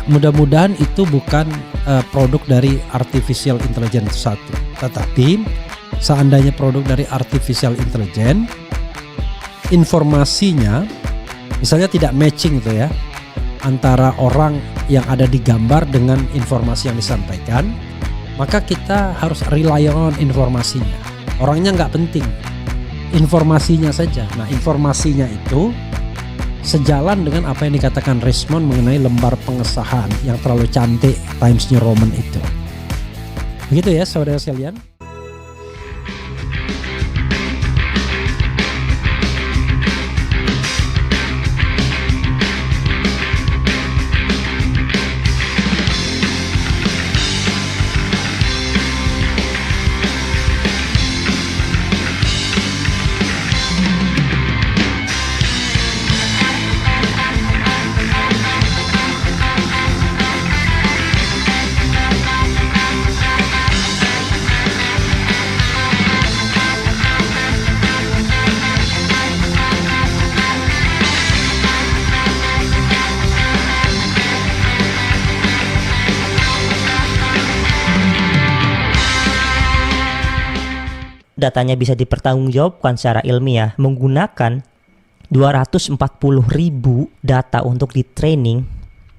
mudah-mudahan itu bukan produk dari artificial intelligence satu, tetapi seandainya produk dari artificial intelligence, informasinya misalnya tidak matching gitu ya antara orang yang ada di gambar dengan informasi yang disampaikan, maka kita harus rely on informasinya. Orangnya nggak penting, informasinya saja. Nah, informasinya itu sejalan dengan apa yang dikatakan Richmond mengenai lembar pengesahan yang terlalu cantik Times New Roman itu. Begitu ya saudara sekalian. Datanya bisa dipertanggungjawabkan secara ilmiah menggunakan 240.000 data untuk di training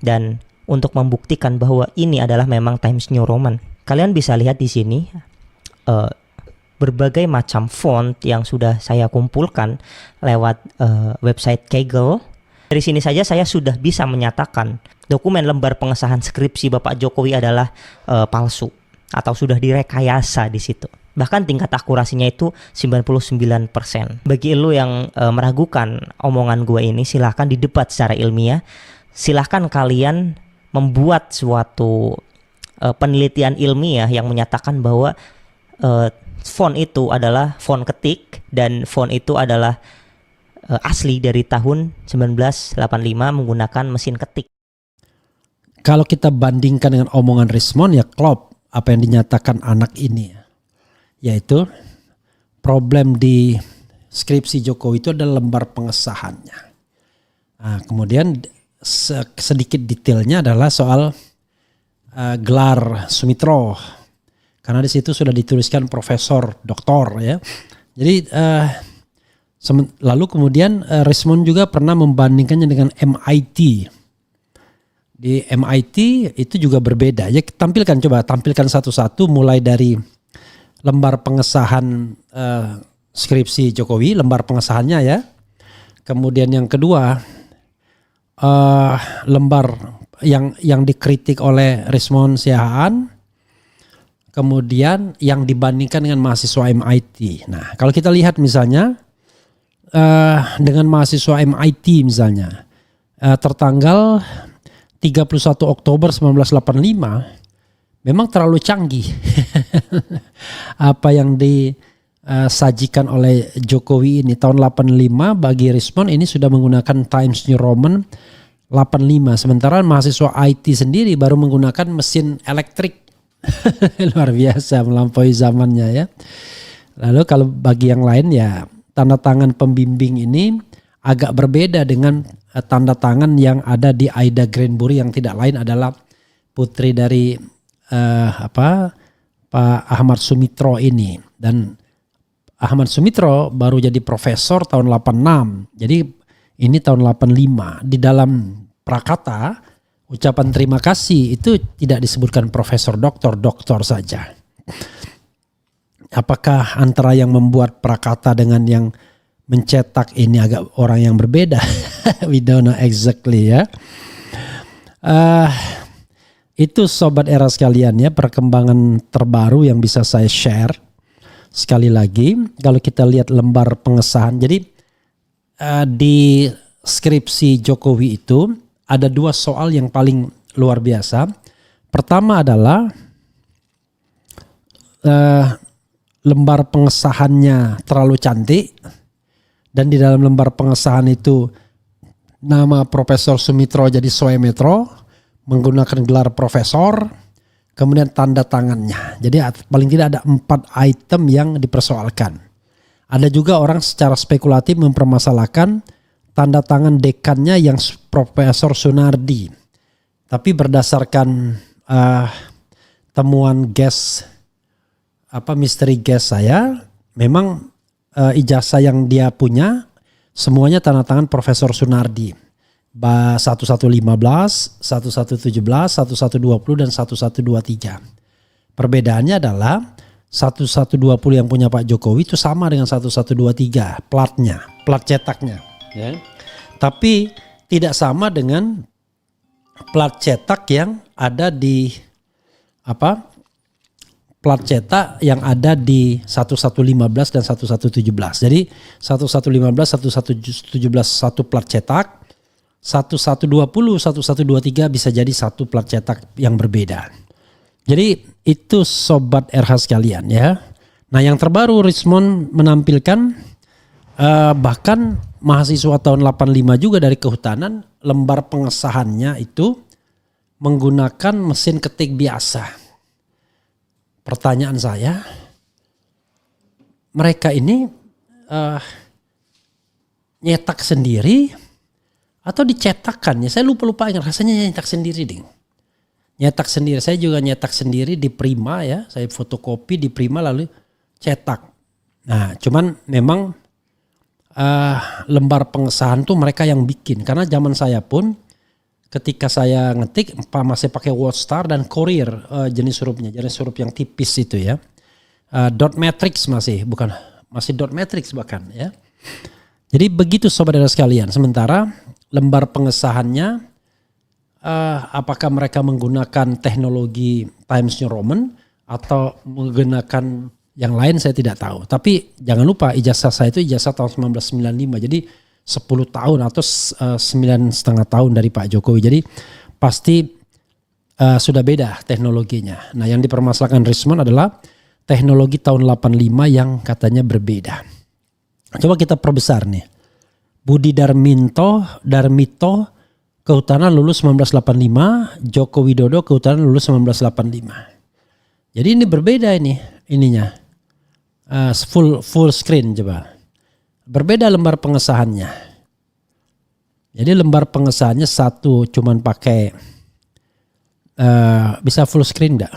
dan untuk membuktikan bahwa ini adalah memang Times New Roman. Kalian bisa lihat di sini berbagai macam font yang sudah saya kumpulkan lewat website Kaggle. Dari sini saja saya sudah bisa menyatakan dokumen lembar pengesahan skripsi Bapak Jokowi adalah palsu atau sudah direkayasa di situ. Bahkan tingkat akurasinya itu 99%. Bagi lo yang meragukan omongan gue ini, silahkan didebat secara ilmiah. Silahkan kalian membuat suatu penelitian ilmiah yang menyatakan bahwa font itu adalah font ketik dan font itu adalah asli dari tahun 1985 menggunakan mesin ketik. Kalau kita bandingkan dengan omongan Richmond, ya klop apa yang dinyatakan anak ini, yaitu problem di skripsi Jokowi itu adalah lembar pengesahannya. Nah, kemudian sedikit detailnya adalah soal gelar Sumitro, karena di situ sudah dituliskan profesor, doktor ya. Jadi lalu kemudian Richmond juga pernah membandingkannya dengan MIT. Di MIT itu juga berbeda. Ya tampilkan satu-satu mulai dari lembar pengesahan skripsi Jokowi, lembar pengesahannya ya. Kemudian yang kedua lembar yang dikritik oleh Richmond Siahaan. Kemudian yang dibandingkan dengan mahasiswa MIT. Nah, kalau kita lihat misalnya dengan mahasiswa MIT misalnya tertanggal 31 Oktober 1985 memang terlalu canggih. Apa yang disajikan oleh Jokowi ini tahun 85 bagi Richmond ini sudah menggunakan Times New Roman 85. Sementara mahasiswa IT sendiri baru menggunakan mesin elektrik. Luar biasa, melampaui zamannya ya. Lalu kalau bagi yang lain ya tanda tangan pembimbing ini agak berbeda dengan tanda tangan yang ada di Aida Granbury yang tidak lain adalah putri dari Pak Ahmad Sumitro ini. Dan Ahmad Sumitro baru jadi profesor tahun 86. Jadi ini tahun 85. Di dalam prakata ucapan terima kasih itu tidak disebutkan profesor, doktor saja. Apakah antara yang membuat prakata dengan yang mencetak ini agak orang yang berbeda? We don't know exactly ya. Itu sobat era sekalian ya, perkembangan terbaru yang bisa saya share. Sekali lagi kalau kita lihat lembar pengesahan, jadi di skripsi Jokowi itu ada dua soal yang paling luar biasa. Pertama adalah lembar pengesahannya terlalu cantik. Dan di dalam lembar pengesahan itu nama Profesor Sumitro jadi Soemetro menggunakan gelar profesor, kemudian tanda tangannya. Jadi paling tidak ada 4 item yang dipersoalkan. Ada juga orang secara spekulatif mempermasalahkan tanda tangan dekannya yang Profesor Sunardi. Tapi berdasarkan temuan misteri guest saya, memang ijazah yang dia punya semuanya tanda tangan Profesor Sunardi. 1115, 1117, 1120 dan 1123. Perbedaannya adalah 1120 yang punya Pak Jokowi itu sama dengan 1123 plat cetaknya, ya. Tapi tidak sama dengan plat cetak yang ada di plat cetak yang ada di 1115 dan 1117. Jadi 1115, 1117 satu plat cetak, 1120, 1123 bisa jadi satu plat cetak yang berbeda. Jadi itu sobat RH sekalian ya. Nah yang terbaru Richmond menampilkan bahkan mahasiswa tahun 85 juga dari kehutanan, lembar pengesahannya itu menggunakan mesin ketik biasa. Pertanyaan saya, mereka ini nyetak sendiri atau dicetakkan? Ya saya lupa ingat, rasanya nyetak sendiri ding. Nyetak sendiri, saya juga nyetak sendiri di Prima ya, saya fotokopi di Prima lalu cetak. Nah cuman memang lembar pengesahan tuh mereka yang bikin, karena zaman saya pun ketika saya ngetik masih pakai WordStar dan Courier jenis huruf yang tipis itu ya. Dot matrix masih dot matrix bahkan ya. Jadi begitu sobat saudara sekalian. Sementara lembar pengesahannya apakah mereka menggunakan teknologi Times New Roman atau menggunakan yang lain saya tidak tahu. Tapi jangan lupa ijazah saya itu ijazah tahun 1995. Jadi 10 tahun atau 9,5 tahun dari Pak Jokowi. Jadi pasti sudah beda teknologinya. Nah yang dipermasalahkan Richmond adalah teknologi tahun 85 yang katanya berbeda. Coba kita perbesar nih. Budi Darmito kehutanan lulus 1985, Joko Widodo kehutanan lulus 1985. Jadi ini berbeda ininya. Full screen coba. Berbeda lembar pengesahannya. Jadi lembar pengesahannya satu cuman pakai bisa full screen enggak?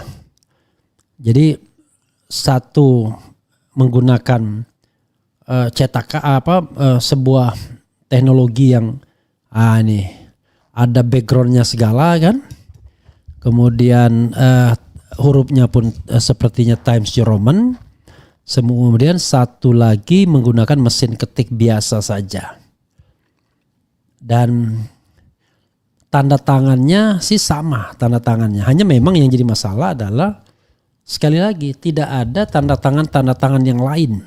Jadi satu menggunakan sebuah teknologi yang ini ada backgroundnya segala kan. Kemudian hurufnya pun sepertinya Times New Roman. Kemudian satu lagi menggunakan mesin ketik biasa saja. Dan tanda tangannya sih sama tanda tangannya. Hanya memang yang jadi masalah adalah sekali lagi tidak ada tanda tangan yang lain.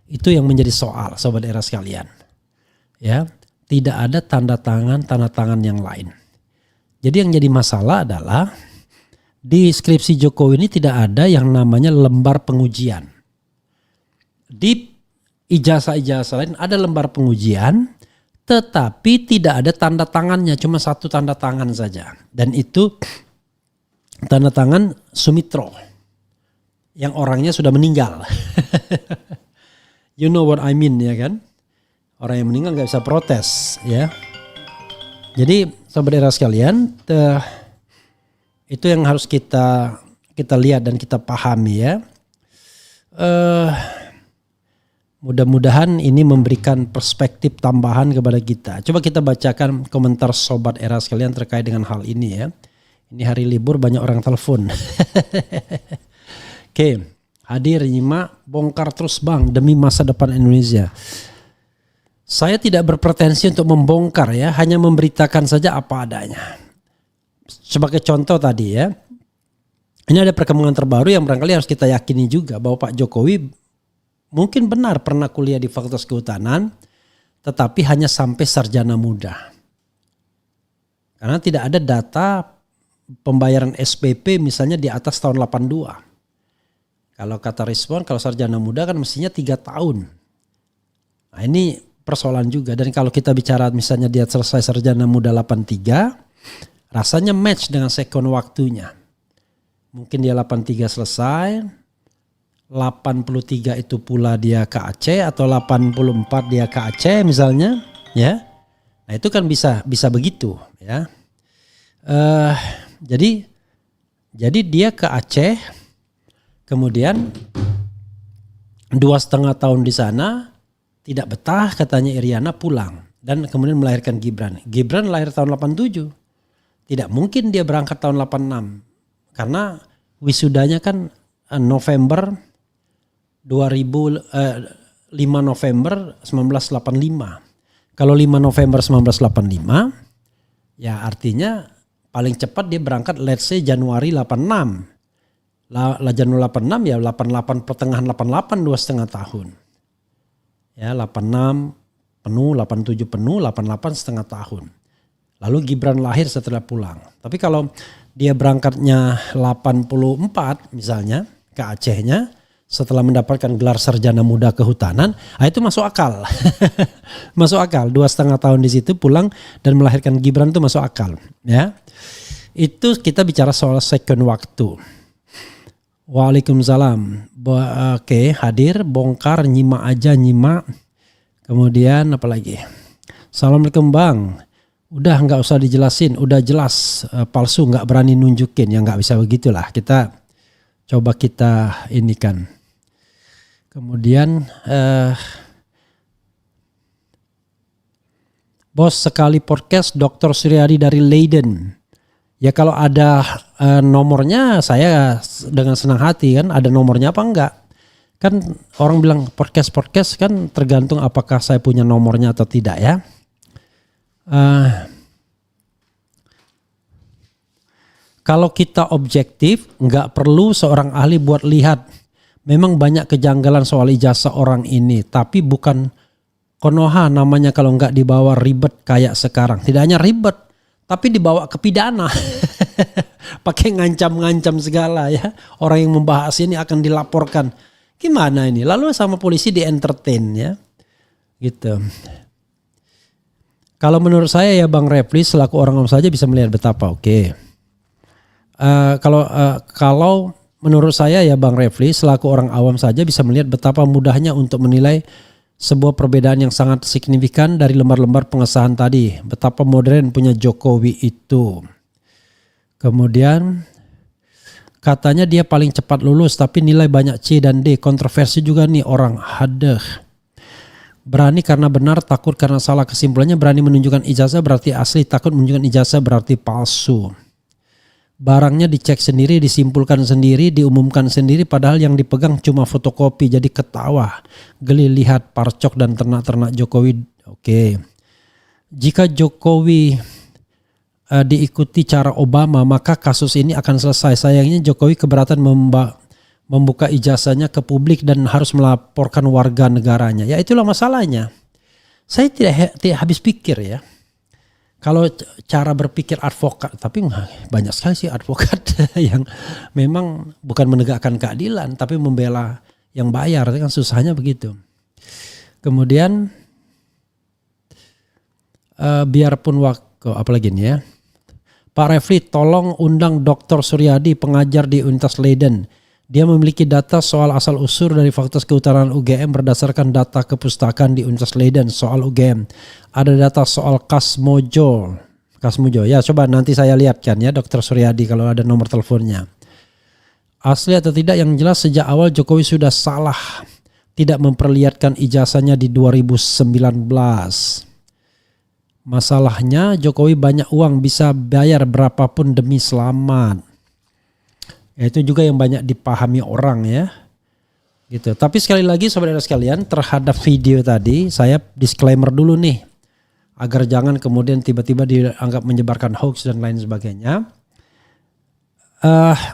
Itu yang menjadi soal sobat era sekalian. Ya, tidak ada tanda tangan yang lain. Jadi yang jadi masalah adalah di skripsi Jokowi ini tidak ada yang namanya lembar pengujian. Di ijazah-ijazah lain ada lembar pengujian, tetapi tidak ada tanda tangannya, cuma satu tanda tangan saja. Dan itu tanda tangan Sumitro, yang orangnya sudah meninggal. You know what I mean ya kan? Orang yang meninggal gak bisa protes ya. Jadi sobat era sekalian, itu yang harus kita lihat dan kita pahami ya. Mudah-mudahan ini memberikan perspektif tambahan kepada kita. Coba kita bacakan komentar sobat era sekalian terkait dengan hal ini ya. Ini hari libur banyak orang telepon. Oke, hadir nyimak, bongkar terus bang demi masa depan Indonesia. Saya tidak berpretensi untuk membongkar ya, hanya memberitakan saja apa adanya. Sebagai contoh tadi ya, ini ada perkembangan terbaru yang barangkali harus kita yakini juga bahwa Pak Jokowi mungkin benar pernah kuliah di Fakultas Kehutanan, tetapi hanya sampai sarjana muda. Karena tidak ada data pembayaran SPP misalnya di atas tahun 82. Kalau kata Richmond, kalau sarjana muda kan mestinya 3 tahun. Nah ini persoalan juga. Dan kalau kita bicara misalnya dia selesai sarjana muda 83, rasanya match dengan second waktunya. Mungkin dia 83 selesai, 83 itu pula dia ke Aceh atau 84 dia ke Aceh misalnya ya. Nah itu kan bisa begitu ya. Jadi dia ke Aceh, kemudian 2,5 tahun di sana, tidak betah katanya Iriana, pulang dan kemudian melahirkan Gibran. Gibran lahir tahun 87. Tidak mungkin dia berangkat tahun 86 karena wisudanya kan November 5 November 1985. Kalau 5 November 1985 ya artinya paling cepat dia berangkat let's say Januari 86. Januari 86 ya 88 pertengahan 88 2,5 tahun. Ya 86 penuh, 87 penuh, 88 setengah tahun. Lalu Gibran lahir setelah pulang. Tapi kalau dia berangkatnya 84 misalnya ke Acehnya setelah mendapatkan gelar sarjana muda kehutanan, itu masuk akal. Masuk akal, 2,5 tahun di situ pulang dan melahirkan Gibran itu masuk akal. Ya, itu kita bicara soal second waktu. Waalaikumsalam. Oke, hadir, bongkar, nyimak aja, nyimak. Kemudian apa lagi? Assalamualaikum Bang. Udah nggak usah dijelasin, udah jelas palsu, nggak berani nunjukin. Ya nggak bisa begitulah. Kita coba kita ini kan. Kemudian bos sekali podcast Dr. Suryadi dari Leiden. Ya kalau ada nomornya saya dengan senang hati kan, ada nomornya apa enggak. Kan orang bilang podcast kan tergantung apakah saya punya nomornya atau tidak ya. Kalau kita objektif nggak perlu seorang ahli buat lihat. Memang banyak kejanggalan soal ijazah orang ini, tapi bukan konoha namanya kalau nggak dibawa ribet kayak sekarang. Tidak hanya ribet, tapi dibawa ke pidana. Pakai ngancam-ngancam segala ya. Orang yang membahas ini akan dilaporkan. Gimana ini? Lalu sama polisi di entertain ya. Gitu. Kalau menurut saya ya Bang Refli selaku orang awam saja bisa melihat betapa oke. Kalau menurut saya ya Bang Refli selaku orang awam saja bisa melihat betapa mudahnya untuk menilai sebuah perbedaan yang sangat signifikan dari lembar-lembar pengesahan tadi. Betapa modern punya Jokowi itu. Kemudian katanya dia paling cepat lulus tapi nilai banyak C dan D. Kontroversi juga nih orang. Hadeh. Berani karena benar, takut karena salah. Kesimpulannya berani menunjukkan ijazah berarti asli, takut menunjukkan ijazah berarti palsu. Barangnya dicek sendiri, disimpulkan sendiri, diumumkan sendiri padahal yang dipegang cuma fotokopi. Jadi ketawa, geli lihat parcok dan ternak-ternak Jokowi. Oke. Jika Jokowi diikuti cara Obama maka kasus ini akan selesai. Sayangnya Jokowi keberatan membuka ijazahnya ke publik dan harus melaporkan warga negaranya. Ya itulah masalahnya. Saya tidak habis pikir ya. Kalau cara berpikir advokat, tapi banyak sekali sih advokat yang memang bukan menegakkan keadilan, tapi membela yang bayar, kan susahnya begitu. Kemudian biarpun waktu, apalagi ini ya, Pak Refli tolong undang Dr. Suryadi pengajar di Universitas Leiden. Dia memiliki data soal asal-usul dari Fakultas Kehutanan UGM berdasarkan data kepustakaan di Universitas Leiden soal UGM. Ada data soal Kasmojo. Ya coba nanti saya lihatkan ya Dr. Suryadi kalau ada nomor teleponnya. Asli atau tidak yang jelas sejak awal Jokowi sudah salah. Tidak memperlihatkan ijazahnya di 2019. Masalahnya Jokowi banyak uang bisa bayar berapapun demi selamat. Ya, itu juga yang banyak dipahami orang ya. Gitu. Tapi sekali lagi saudara sekalian terhadap video tadi saya disclaimer dulu nih. Agar jangan kemudian tiba-tiba dianggap menyebarkan hoax dan lain sebagainya.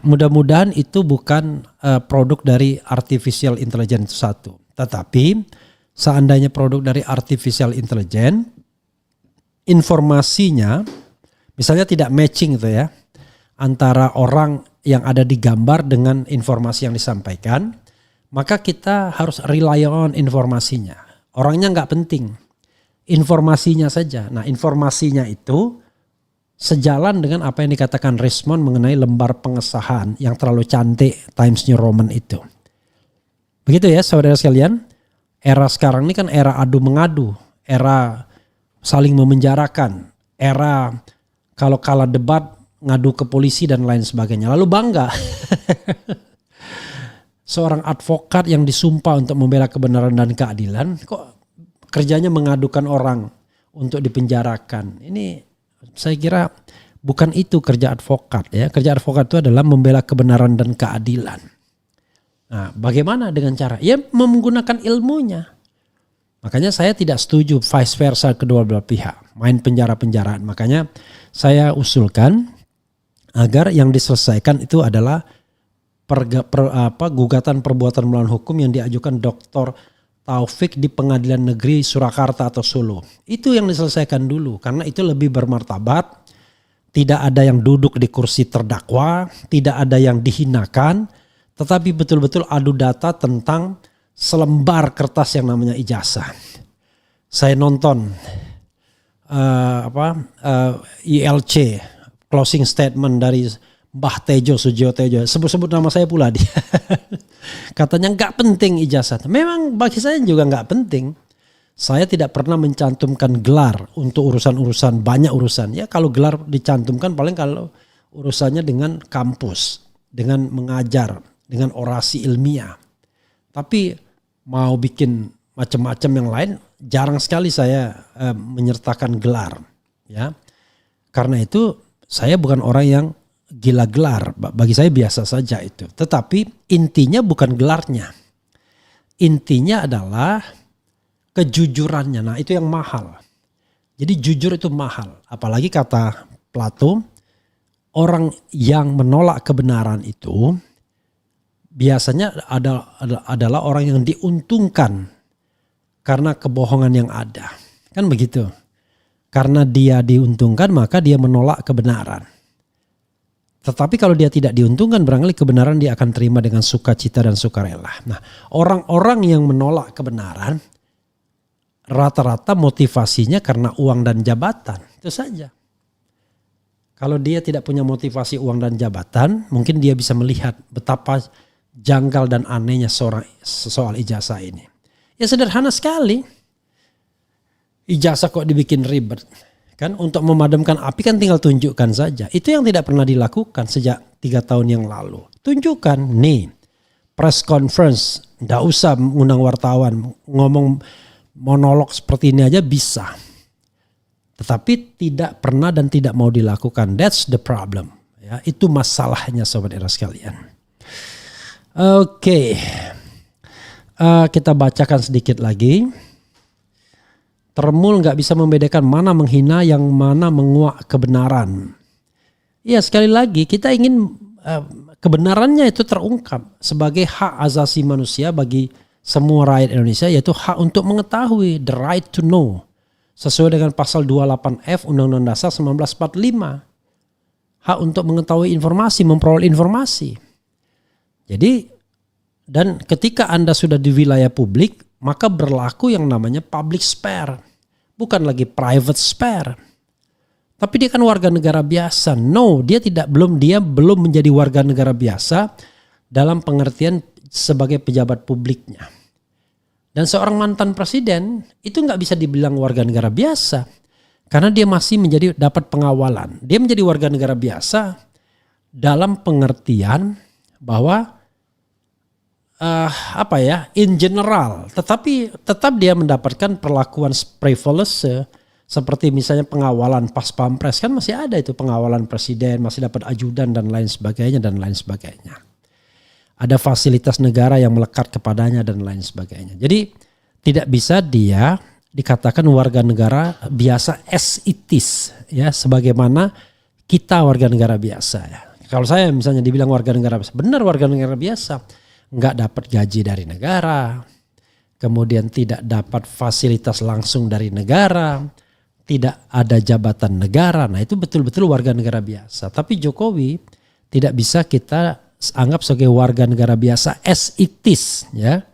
Mudah-mudahan itu bukan produk dari artificial intelligence itu satu. Tetapi seandainya produk dari artificial intelligence, informasinya misalnya tidak matching itu ya. Antara orang yang ada di gambar dengan informasi yang disampaikan, maka kita harus rely on informasinya. Orangnya nggak penting, informasinya saja. Nah informasinya itu sejalan dengan apa yang dikatakan Rismond mengenai lembar pengesahan yang terlalu cantik Times New Roman itu. Begitu ya saudara sekalian, era sekarang ini kan era adu mengadu, era saling memenjarakan, era kalau kalah debat ngadu ke polisi dan lain sebagainya. Lalu bangga. Seorang advokat yang disumpah untuk membela kebenaran dan keadilan, kok kerjanya mengadukan orang untuk dipenjarakan. Ini saya kira bukan itu kerja advokat ya. Kerja advokat itu adalah membela kebenaran dan keadilan. Nah, bagaimana dengan cara? Ya menggunakan ilmunya. Makanya saya tidak setuju vice versa kedua belah pihak. Main penjara-penjaraan. Makanya saya usulkan agar yang diselesaikan itu adalah gugatan perbuatan melawan hukum yang diajukan Dr. Taufik di Pengadilan Negeri Surakarta atau Solo. Itu yang diselesaikan dulu karena itu lebih bermartabat. Tidak ada yang duduk di kursi terdakwa, tidak ada yang dihinakan, tetapi betul-betul adu data tentang selembar kertas yang namanya ijazah. Saya nonton ILC closing statement dari Mbah Tejo Sujiwo Tejo, sebut-sebut nama saya pula dia. Katanya nggak penting ijazah. Memang bagi saya juga nggak penting. Saya tidak pernah mencantumkan gelar untuk urusan-urusan, banyak urusan. Ya kalau gelar dicantumkan paling kalau urusannya dengan kampus, dengan mengajar, dengan orasi ilmiah. Tapi mau bikin macam-macam yang lain, jarang sekali saya menyertakan gelar. Ya, karena itu saya bukan orang yang gila gelar, bagi saya biasa saja itu. Tetapi intinya bukan gelarnya. Intinya adalah kejujurannya. Nah itu yang mahal. Jadi jujur itu mahal. Apalagi kata Plato, orang yang menolak kebenaran itu biasanya adalah orang yang diuntungkan karena kebohongan yang ada. Kan begitu. Karena dia diuntungkan maka dia menolak kebenaran. Tetapi kalau dia tidak diuntungkan, barangkali kebenaran dia akan terima dengan sukacita dan sukarela. Nah, orang-orang yang menolak kebenaran, rata-rata motivasinya karena uang dan jabatan. Itu saja. Kalau dia tidak punya motivasi uang dan jabatan, mungkin dia bisa melihat betapa janggal dan anehnya soal ijazah ini. Ya sederhana sekali. Ijazah kok dibikin ribet. Kan untuk memadamkan api kan tinggal tunjukkan saja. Itu yang tidak pernah dilakukan sejak 3 tahun yang lalu. Tunjukkan nih press conference. Nggak usah mengundang wartawan. Ngomong monolog seperti ini aja bisa. Tetapi tidak pernah dan tidak mau dilakukan. That's the problem. Ya, itu masalahnya Sobat Era sekalian. Oke. Kita bacakan sedikit lagi. Termul nggak bisa membedakan mana menghina yang mana menguak kebenaran. Ya sekali lagi kita ingin kebenarannya itu terungkap sebagai hak asasi manusia bagi semua rakyat Indonesia, yaitu hak untuk mengetahui, the right to know, sesuai dengan pasal 28F Undang-Undang Dasar 1945. Hak untuk mengetahui informasi, memperoleh informasi. Jadi dan ketika Anda sudah di wilayah publik, maka berlaku yang namanya public spare. Bukan lagi private spare. Tapi dia kan warga negara biasa. No, dia belum menjadi warga negara biasa dalam pengertian sebagai pejabat publiknya. Dan seorang mantan presiden itu nggak bisa dibilang warga negara biasa. Karena dia masih dapat pengawalan. Dia menjadi warga negara biasa dalam pengertian bahwa in general, tetapi tetap dia mendapatkan perlakuan privilege seperti misalnya pengawalan pas pampres, kan masih ada itu pengawalan presiden, masih dapat ajudan dan lain sebagainya. Ada fasilitas negara yang melekat kepadanya dan lain sebagainya. Jadi tidak bisa dia dikatakan warga negara biasa as it is, ya, sebagaimana kita warga negara biasa. Ya. Kalau saya misalnya dibilang warga negara biasa, benar warga negara biasa. Nggak dapat gaji dari negara, kemudian tidak dapat fasilitas langsung dari negara, tidak ada jabatan negara. Nah itu betul-betul warga negara biasa. Tapi Jokowi tidak bisa kita anggap sebagai warga negara biasa as it is, ya,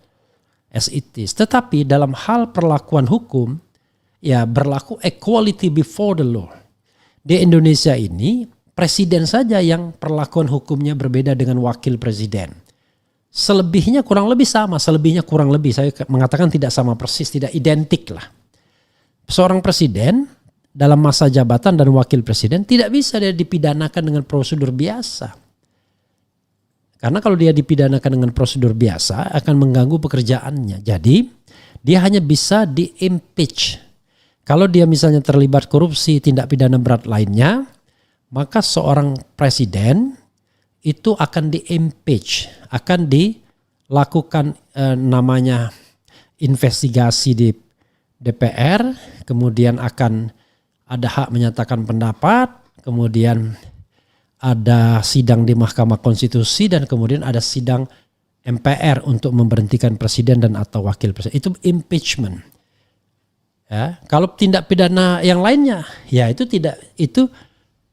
as it is. Tetapi dalam hal perlakuan hukum, ya berlaku equality before the law. Di Indonesia ini presiden saja yang perlakuan hukumnya berbeda dengan wakil presiden. Selebihnya kurang lebih sama, saya mengatakan tidak sama persis, tidak identik lah. Seorang presiden dalam masa jabatan dan wakil presiden tidak bisa dia dipidanakan dengan prosedur biasa. Karena kalau dia dipidanakan dengan prosedur biasa akan mengganggu pekerjaannya. Jadi dia hanya bisa di-impeach. Kalau dia misalnya terlibat korupsi, tindak pidana berat lainnya, maka seorang presiden itu akan di-impeach, akan dilakukan namanya investigasi di DPR, kemudian akan ada hak menyatakan pendapat, kemudian ada sidang di Mahkamah Konstitusi, dan kemudian ada sidang MPR untuk memberhentikan presiden dan atau wakil presiden. Itu impeachment. Ya, kalau tindak pidana yang lainnya, ya itu tidak, itu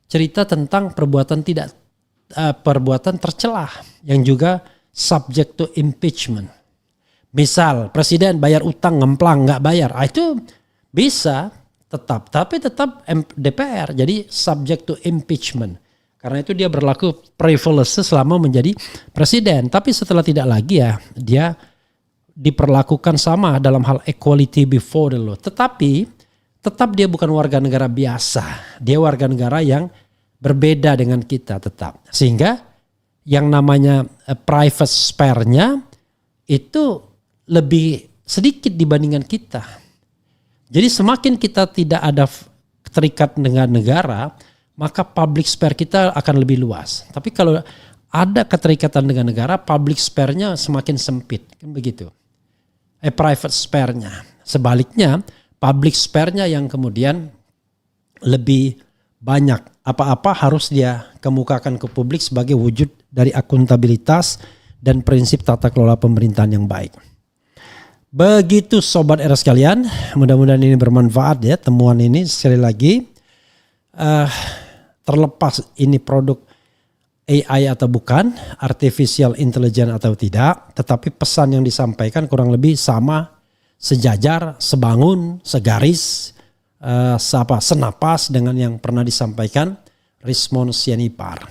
cerita tentang perbuatan perbuatan tercelah yang juga subject to impeachment. Misal presiden bayar utang ngemplang nggak bayar, itu bisa tetap, tapi tetap DPR jadi subject to impeachment. Karena itu dia berlaku privilege selama menjadi presiden, tapi setelah tidak lagi ya dia diperlakukan sama dalam hal equality before the law. Tetapi tetap dia bukan warga negara biasa, dia warga negara yang berbeda dengan kita tetap. Sehingga yang namanya private spare-nya itu lebih sedikit dibandingkan kita. Jadi semakin kita tidak ada terikat dengan negara, maka public spare kita akan lebih luas. Tapi kalau ada keterikatan dengan negara, public spare-nya semakin sempit, kan begitu. Private spare-nya. Sebaliknya, public spare-nya yang kemudian lebih banyak. Apa-apa harus dia kemukakan ke publik sebagai wujud dari akuntabilitas dan prinsip tata kelola pemerintahan yang baik. Begitu Sobat Era sekalian, mudah-mudahan ini bermanfaat ya temuan ini. Sekali lagi, terlepas ini produk AI atau bukan, artificial intelligence atau tidak, tetapi pesan yang disampaikan kurang lebih sama, sejajar, sebangun, segaris, senapas dengan yang pernah disampaikan Rismond Sianipar.